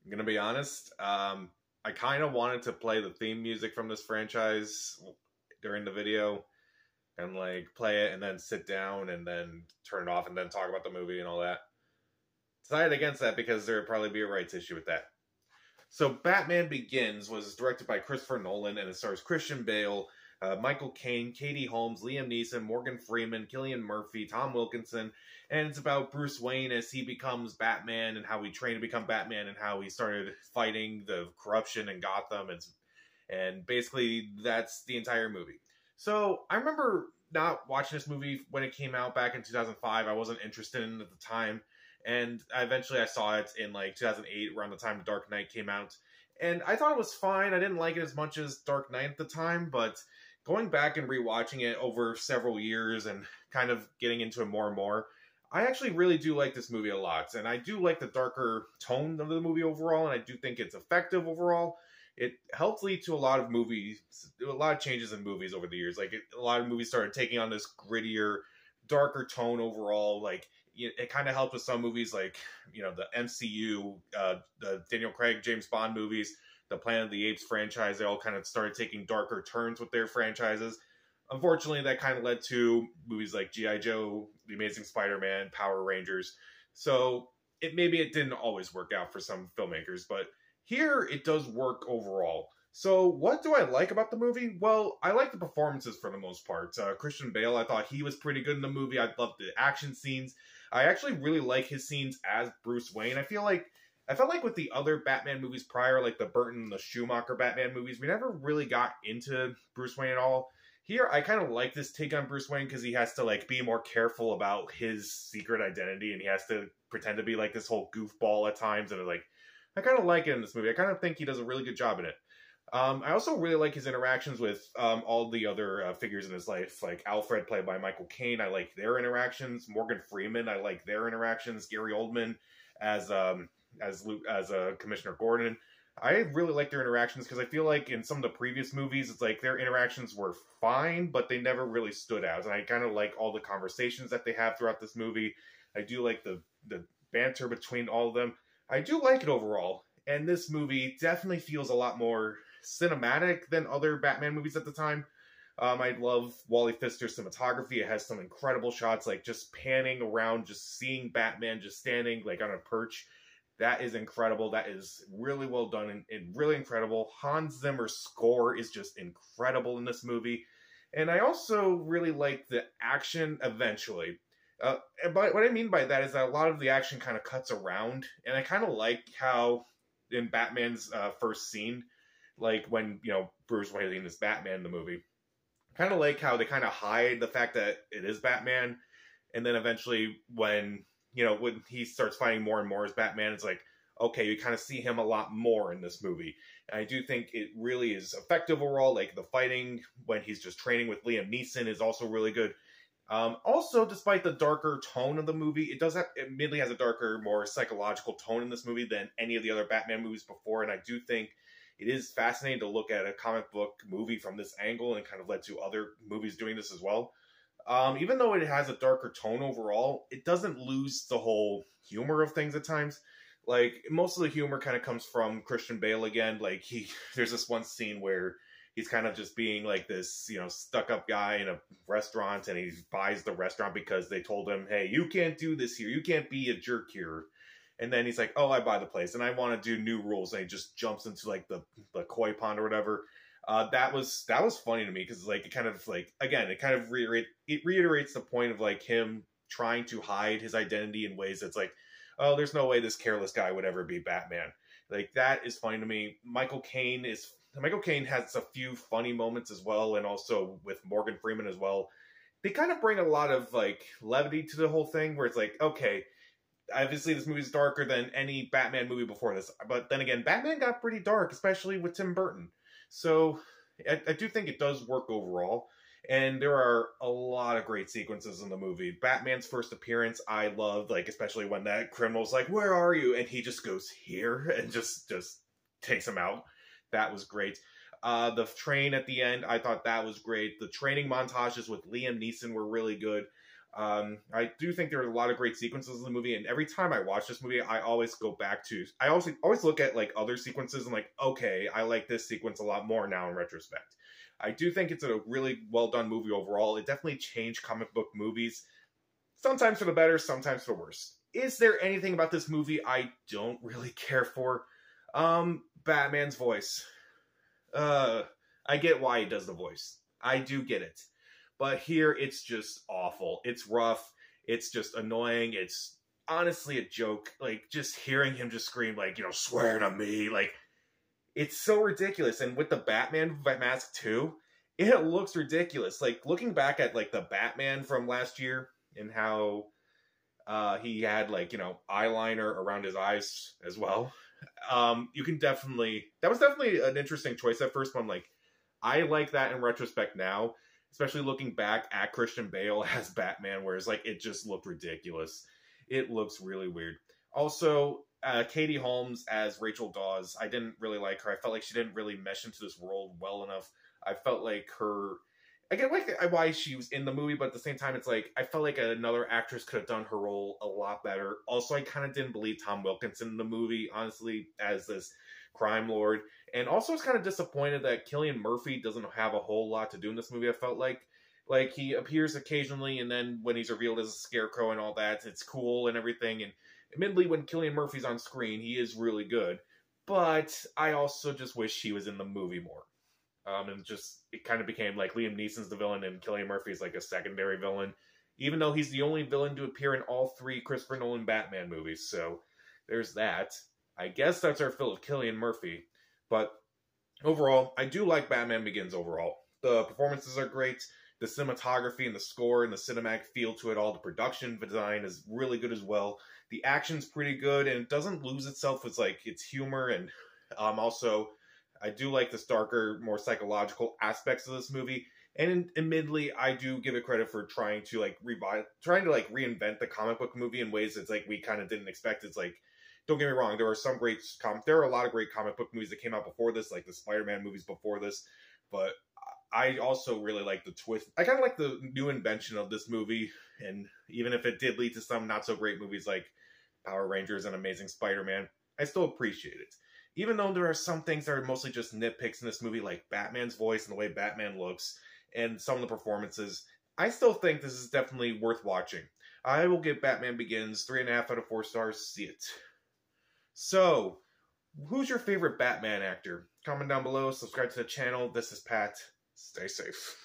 I'm gonna be honest. I kind of wanted to play the theme music from this franchise during the video and like play it and then sit down and then turn it off and then talk about the movie and all that. Decided against that because there would probably be a rights issue with that. So Batman Begins was directed by Christopher Nolan and it stars Christian Bale, Michael Caine, Katie Holmes, Liam Neeson, Morgan Freeman, Cillian Murphy, Tom Wilkinson, and it's about Bruce Wayne as he becomes Batman and how he trained to become Batman and how he started fighting the corruption in Gotham, and basically that's the entire movie. So I remember not watching this movie when it came out back in 2005. I wasn't interested in it at the time. And eventually I saw it in like 2008, around the time The Dark Knight came out. And I thought it was fine. I didn't like it as much as Dark Knight at the time, but going back and rewatching it over several years and kind of getting into it more and more, I actually really do like this movie a lot. And I do like the darker tone of the movie overall, and I do think it's effective overall. It helped lead to a lot of movies, a lot of changes in movies over the years. Like a lot of movies started taking on this grittier, darker tone overall. Like it kind of helped with some movies like, you know, the MCU, the Daniel Craig, James Bond movies, the Planet of the Apes franchise. They all kind of started taking darker turns with their franchises. Unfortunately, that kind of led to movies like G.I. Joe, The Amazing Spider-Man, Power Rangers. So maybe it didn't always work out for some filmmakers, but here it does work overall. So what do I like about the movie? Well, I like the performances for the most part. Christian Bale, I thought he was pretty good in the movie. I loved the action scenes. I actually really like his scenes as Bruce Wayne. I felt like with the other Batman movies prior, like the Burton and the Schumacher Batman movies, we never really got into Bruce Wayne at all. Here, I kind of like this take on Bruce Wayne because he has to like be more careful about his secret identity, and he has to pretend to be like this whole goofball at times. And like, I kind of like it in this movie. I kind of think he does a really good job in it. I also really like his interactions with all the other figures in his life, like Alfred, played by Michael Caine. I like their interactions. Morgan Freeman, I like their interactions. Gary Oldman as Commissioner Gordon. I really like their interactions because I feel like in some of the previous movies, it's like their interactions were fine, but they never really stood out. And I kind of like all the conversations that they have throughout this movie. I do like the banter between all of them. I do like it overall. And this movie definitely feels a lot more cinematic than other Batman movies at the time. I love Wally Pfister's cinematography. It has some incredible shots, like just panning around, just seeing Batman just standing like on a perch. That is incredible. That is really well done and really incredible. Hans Zimmer's score is just incredible in this movie. And I also really like the action eventually. But what I mean by that is that a lot of the action kind of cuts around. And I kind of like how in Batman's first scene, like when, you know, Bruce Wayne is Batman in the movie, kind of like how they kind of hide the fact that it is Batman. And then eventually when, you know, when he starts fighting more and more as Batman, it's like, okay, you kind of see him a lot more in this movie. And I do think it really is effective overall. Like the fighting when he's just training with Liam Neeson is also really good. Also, despite the darker tone of the movie, it admittedly has a darker, more psychological tone in this movie than any of the other Batman movies before. And I do think it is fascinating to look at a comic book movie from this angle, and kind of led to other movies doing this as well. Even though it has a darker tone overall, it doesn't lose the whole humor of things at times. Like, most of the humor kind of comes from Christian Bale again. Like, there's this one scene where he's kind of just being like this, you know, stuck-up guy in a restaurant, and he buys the restaurant because they told him, hey, you can't do this here. You can't be a jerk here. And then he's like, oh, I buy the place, and I want to do new rules. And he just jumps into, like, the koi pond or whatever. That was funny to me, because, like, it kind of, like, again, it kind of reiterates the point of, like, him trying to hide his identity in ways that's like, oh, there's no way this careless guy would ever be Batman. Like, that is funny to me. Michael Caine has a few funny moments as well, and also with Morgan Freeman as well. They kind of bring a lot of, like, levity to the whole thing, where it's like, okay, obviously this movie is darker than any Batman movie before this, but then again, Batman got pretty dark, especially with Tim Burton. So I do think it does work overall, and there are a lot of great sequences in the movie. Batman's first appearance, I loved, like, especially when that criminal's like, where are you? And he just goes here and just takes him out. That was great. The train at the end, I thought that was great. The training montages with Liam Neeson were really good. I do think there are a lot of great sequences in the movie, and every time I watch this movie, I always go back to, I always look at like other sequences and like, okay, I like this sequence a lot more now in retrospect. I do think it's a really well done movie overall. It definitely changed comic book movies, sometimes for the better, sometimes for the worse. Is there anything about this movie I don't really care for? Batman's voice. I get why he does the voice. I do get it. But here, it's just awful. It's rough. It's just annoying. It's honestly a joke. Like, just hearing him just scream, like, you know, swear to me. Like, it's so ridiculous. And with the Batman mask, too, it looks ridiculous. Like, looking back at, like, the Batman from last year and how he had, like, you know, eyeliner around his eyes as well. You can definitely... That was definitely an interesting choice at first, but I'm like, I like that in retrospect now. Especially looking back at Christian Bale as Batman, whereas like it just looked ridiculous. It looks really weird. Also, Katie Holmes as Rachel Dawes, I didn't really like her. I felt like she didn't really mesh into this world well enough. I felt like her... I get like why she was in the movie, but at the same time, it's like, I felt like another actress could have done her role a lot better. Also, I kind of didn't believe Tom Wilkinson in the movie, honestly, as this crime lord. And also, I was kind of disappointed that Cillian Murphy doesn't have a whole lot to do in this movie, I felt like. Like, he appears occasionally, and then when he's revealed as a scarecrow and all that, it's cool and everything. And admittedly, when Cillian Murphy's on screen, he is really good. But I also just wish he was in the movie more. And just, it kind of became like Liam Neeson's the villain and Cillian Murphy's like a secondary villain. Even though he's the only villain to appear in all 3 Christopher Nolan Batman movies. So, there's that. I guess that's our fill of Cillian Murphy. But overall, I do like Batman Begins overall. The performances are great. The cinematography and the score and the cinematic feel to it all. The production design is really good as well. The action's pretty good, and it doesn't lose itself with like its humor. And also, I do like the darker, more psychological aspects of this movie. And admittedly, I do give it credit for trying to like reinvent the comic book movie in ways that's like we kind of didn't expect. It's like, don't get me wrong, there are a lot of great comic book movies that came out before this, like the Spider-Man movies before this, but I also really like the twist. I kind of like the new invention of this movie, and even if it did lead to some not-so-great movies like Power Rangers and Amazing Spider-Man, I still appreciate it. Even though there are some things that are mostly just nitpicks in this movie, like Batman's voice and the way Batman looks, and some of the performances, I still think this is definitely worth watching. I will give Batman Begins 3.5 out of 4 stars. See it. So, who's your favorite Batman actor? Comment down below, subscribe to the channel. This is Pat. Stay safe.